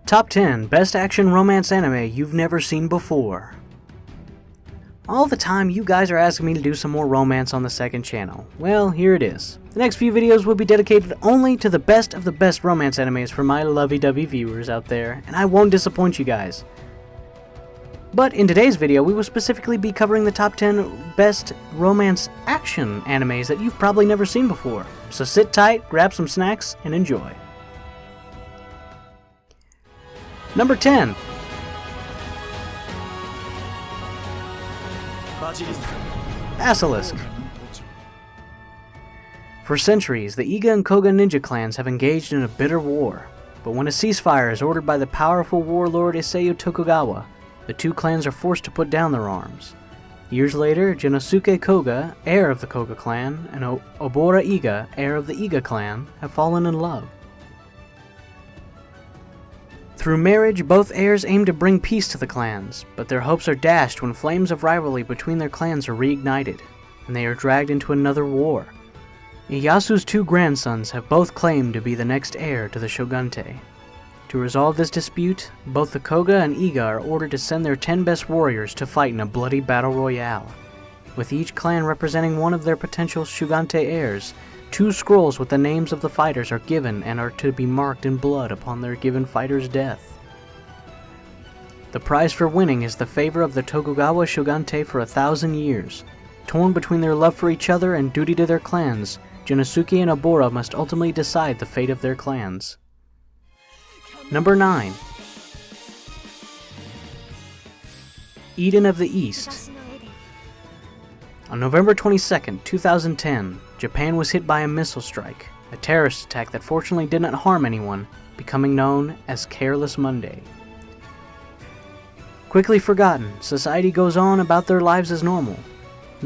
Top 10 Best Action Romance Anime You've Never Seen Before. All the time you guys are asking me to do some more romance on the second channel. Well, here it is. The next few videos will be dedicated only to the best of the best romance animes for my lovey-dovey viewers out there, and I won't disappoint you guys. But in today's video, we will specifically be covering the top 10 best romance action animes that you've probably never seen before. So sit tight, grab some snacks, and enjoy. Number 10. Basilisk. For centuries, the Iga and Koga ninja clans have engaged in a bitter war, but when a ceasefire is ordered by the powerful warlord Issei Tokugawa, the two clans are forced to put down their arms. Years later, Genosuke Koga, heir of the Koga clan, and Obora Iga, heir of the Iga clan, have fallen in love. Through marriage, both heirs aim to bring peace to the clans, but their hopes are dashed when flames of rivalry between their clans are reignited, and they are dragged into another war. Ieyasu's two grandsons have both claimed to be the next heir to the shogunate. To resolve this dispute, both the Koga and Iga are ordered to send their 10 best warriors to fight in a bloody battle royale. With each clan representing one of their potential shogunate heirs, 2 scrolls with the names of the fighters are given and are to be marked in blood upon their given fighter's death. The prize for winning is the favor of the Tokugawa shogunate for 1,000 years. Torn between their love for each other and duty to their clans, Genosuke and Obora must ultimately decide the fate of their clans. Number 9. Eden of the East. On November 22, 2010, Japan was hit by a missile strike, a terrorist attack that fortunately did not harm anyone, becoming known as Careless Monday. Quickly forgotten, society goes on about their lives as normal.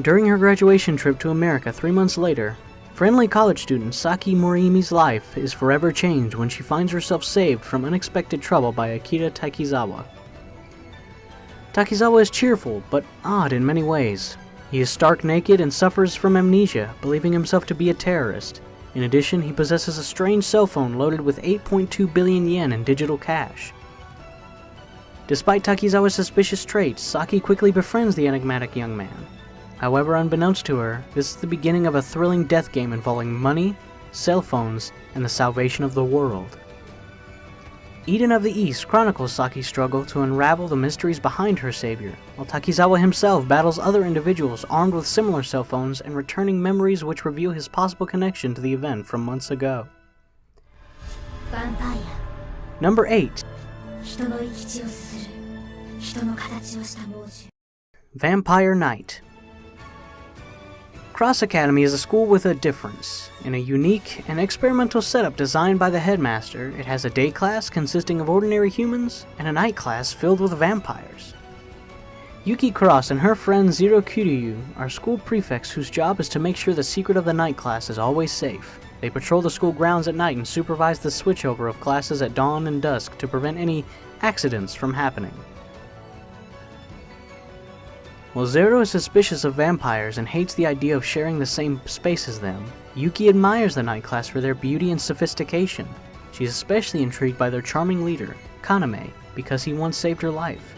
During her graduation trip to America 3 months later, friendly college student Saki Morimi's life is forever changed when she finds herself saved from unexpected trouble by Akira Takizawa. Takizawa is cheerful, but odd in many ways. He is stark naked and suffers from amnesia, believing himself to be a terrorist. In addition, he possesses a strange cell phone loaded with 8.2 billion yen in digital cash. Despite Takizawa's suspicious traits, Saki quickly befriends the enigmatic young man. However, unbeknownst to her, this is the beginning of a thrilling death game involving money, cell phones, and the salvation of the world. Eden of the East chronicles Saki's struggle to unravel the mysteries behind her savior, while Takizawa himself battles other individuals armed with similar cell phones and returning memories which reveal his possible connection to the event from months ago. Number 8. Vampire Knight. Cross Academy is a school with a difference. In a unique and experimental setup designed by the headmaster, it has a day class consisting of ordinary humans and a night class filled with vampires. Yuki Cross and her friend Zero Kiryu are school prefects whose job is to make sure the secret of the night class is always safe. They patrol the school grounds at night and supervise the switchover of classes at dawn and dusk to prevent any accidents from happening. While Zero is suspicious of vampires and hates the idea of sharing the same space as them, Yuki admires the night class for their beauty and sophistication. She is especially intrigued by their charming leader, Kaname, because he once saved her life.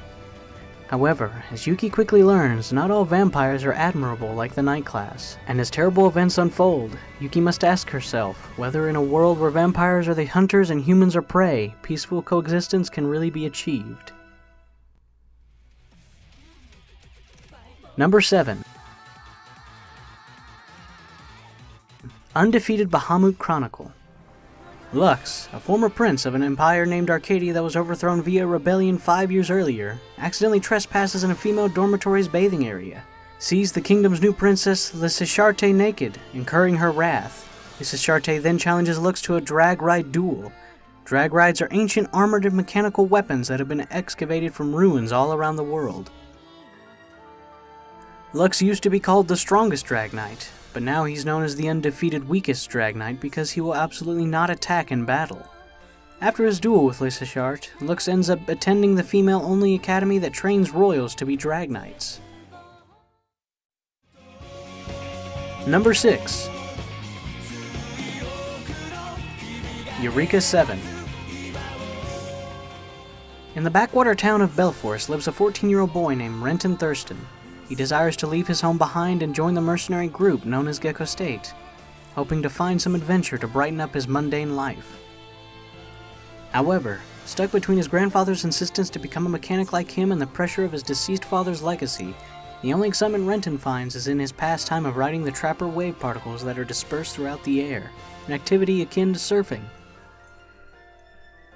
However, as Yuki quickly learns, not all vampires are admirable like the night class, and as terrible events unfold, Yuki must ask herself whether in a world where vampires are the hunters and humans are prey, peaceful coexistence can really be achieved. Number 7. Undefeated Bahamut Chronicle. Lux, a former prince of an empire named Arcadia that was overthrown via rebellion 5 years earlier, accidentally trespasses in a female dormitory's bathing area, sees the kingdom's new princess Lysisharte naked, incurring her wrath. Lysisharte then challenges Lux to a drag ride duel. Drag rides are ancient armored and mechanical weapons that have been excavated from ruins all around the world. Lux used to be called the strongest Drag Knight, but now he's known as the undefeated weakest Drag Knight because he will absolutely not attack in battle. After his duel with Lysisharte, Lux ends up attending the female-only academy that trains royals to be Drag Knights. Number 6. Eureka 7. In the backwater town of Belforce lives a 14-year-old boy named Renton Thurston. He desires to leave his home behind and join the mercenary group known as Gecko State, hoping to find some adventure to brighten up his mundane life. However, stuck between his grandfather's insistence to become a mechanic like him and the pressure of his deceased father's legacy, the only excitement Renton finds is in his pastime of riding the trapper wave particles that are dispersed throughout the air, an activity akin to surfing.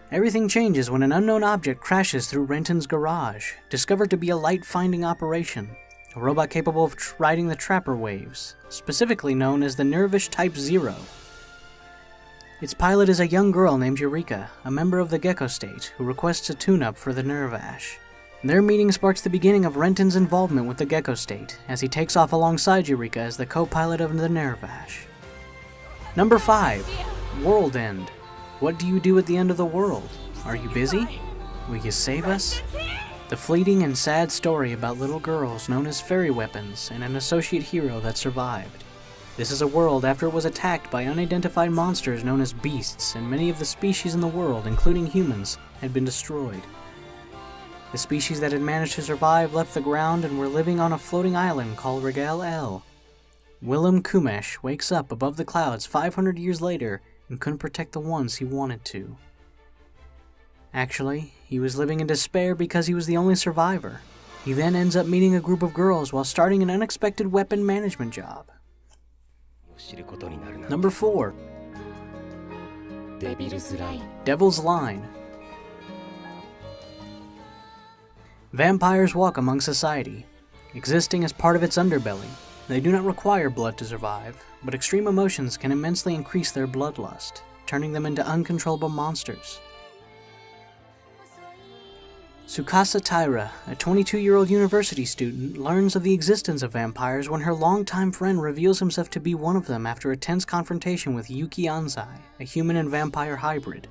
Everything changes when an unknown object crashes through Renton's garage, discovered to be a light-finding operation, a robot capable of riding the trapper waves, specifically known as the Nervish Type 0. Its pilot is a young girl named Eureka, a member of the Gecko State, who requests a tune-up for the Nervash. Their meeting sparks the beginning of Renton's involvement with the Gecko State, as he takes off alongside Eureka as the co-pilot of the Nervash. Number 5. World End. What do you do at the end of the world? Are you busy? Will you save us? The fleeting and sad story about little girls known as fairy weapons and an associate hero that survived. This is a world after it was attacked by unidentified monsters known as beasts, and many of the species in the world, including humans, had been destroyed. The species that had managed to survive left the ground and were living on a floating island called Regal El. Willem Kumesh wakes up above the clouds 500 years later and couldn't protect the ones he wanted to. Actually, he was living in despair because he was the only survivor. He then ends up meeting a group of girls while starting an unexpected weapon management job. Number 4. Devil's Line. Vampires walk among society, existing as part of its underbelly. They do not require blood to survive, but extreme emotions can immensely increase their bloodlust, turning them into uncontrollable monsters. Tsukasa Taira, a 22-year-old university student, learns of the existence of vampires when her longtime friend reveals himself to be one of them after a tense confrontation with Yuki Anzai, a human and vampire hybrid.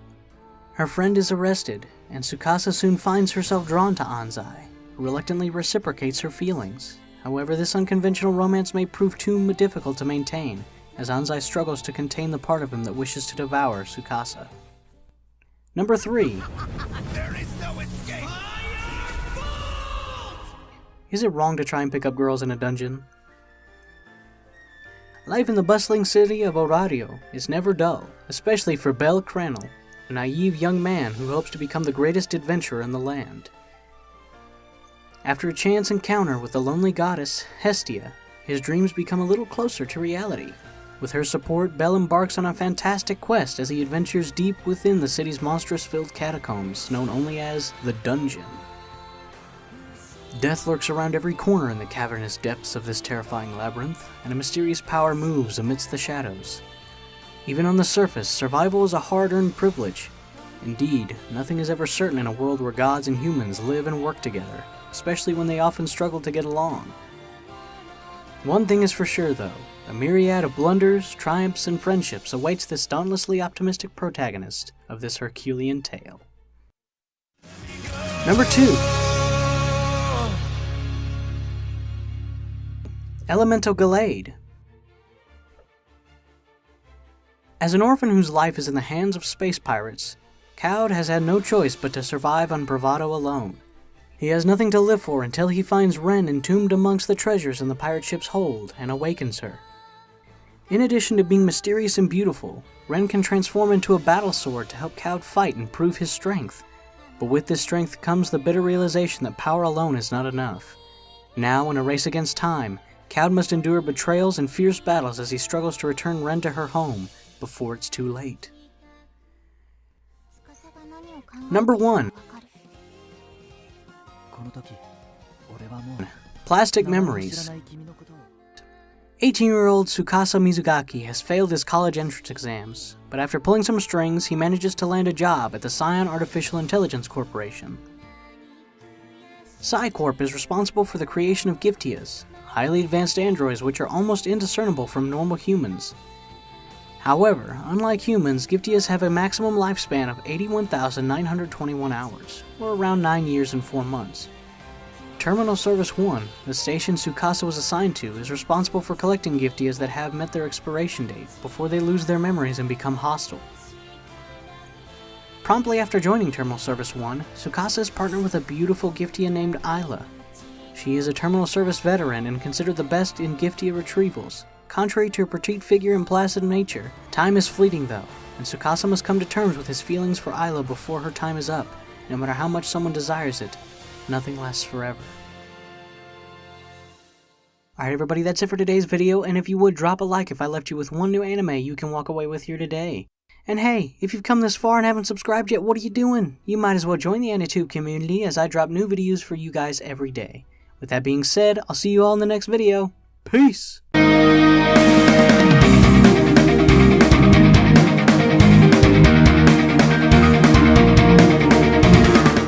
Her friend is arrested, and Tsukasa soon finds herself drawn to Anzai, who reluctantly reciprocates her feelings. However, this unconventional romance may prove too difficult to maintain, as Anzai struggles to contain the part of him that wishes to devour Tsukasa. Number 3. There is no escape! Is it wrong to try and pick up girls in a dungeon? Life in the bustling city of Orario is never dull, especially for Bel Cranel, a naive young man who hopes to become the greatest adventurer in the land. After a chance encounter with the lonely goddess, Hestia, his dreams become a little closer to reality. With her support, Bel embarks on a fantastic quest as he adventures deep within the city's monstrous-filled catacombs, known only as the Dungeon. Death lurks around every corner in the cavernous depths of this terrifying labyrinth, and a mysterious power moves amidst the shadows. Even on the surface, survival is a hard-earned privilege. Indeed, nothing is ever certain in a world where gods and humans live and work together, especially when they often struggle to get along. One thing is for sure though, a myriad of blunders, triumphs, and friendships awaits this dauntlessly optimistic protagonist of this Herculean tale. Number 2. Elemental Gallade. As an orphan whose life is in the hands of space pirates, Cloud has had no choice but to survive on bravado alone. He has nothing to live for until he finds Ren entombed amongst the treasures in the pirate ship's hold and awakens her. In addition to being mysterious and beautiful, Ren can transform into a battle sword to help Cloud fight and prove his strength. But with this strength comes the bitter realization that power alone is not enough. Now, in a race against time, Cloud must endure betrayals and fierce battles as he struggles to return Ren to her home before it's too late. Number 1. Plastic Memories. 18-year-old Tsukasa Mizugaki has failed his college entrance exams, but after pulling some strings, he manages to land a job at the Scion Artificial Intelligence Corporation. Psycorp is responsible for the creation of Giftias, highly advanced androids which are almost indiscernible from normal humans. However, unlike humans, Giftias have a maximum lifespan of 81,921 hours, or around 9 years and 4 months. Terminal Service 1, the station Tsukasa was assigned to, is responsible for collecting Giftias that have met their expiration date before they lose their memories and become hostile. Promptly after joining Terminal Service 1, Tsukasa is partnered with a beautiful Giftia named Ayla. She is a Terminal Service veteran and considered the best in Giftia retrievals. Contrary to her petite figure and placid nature, time is fleeting though, and Tsukasa must come to terms with his feelings for Ayla before her time is up. No matter how much someone desires it, nothing lasts forever. Alright everybody, that's it for today's video, and if you would, drop a like if I left you with one new anime you can walk away with here today. And hey, if you've come this far and haven't subscribed yet, what are you doing? You might as well join the AniTube community as I drop new videos for you guys every day. With that being said, I'll see you all in the next video. Peace!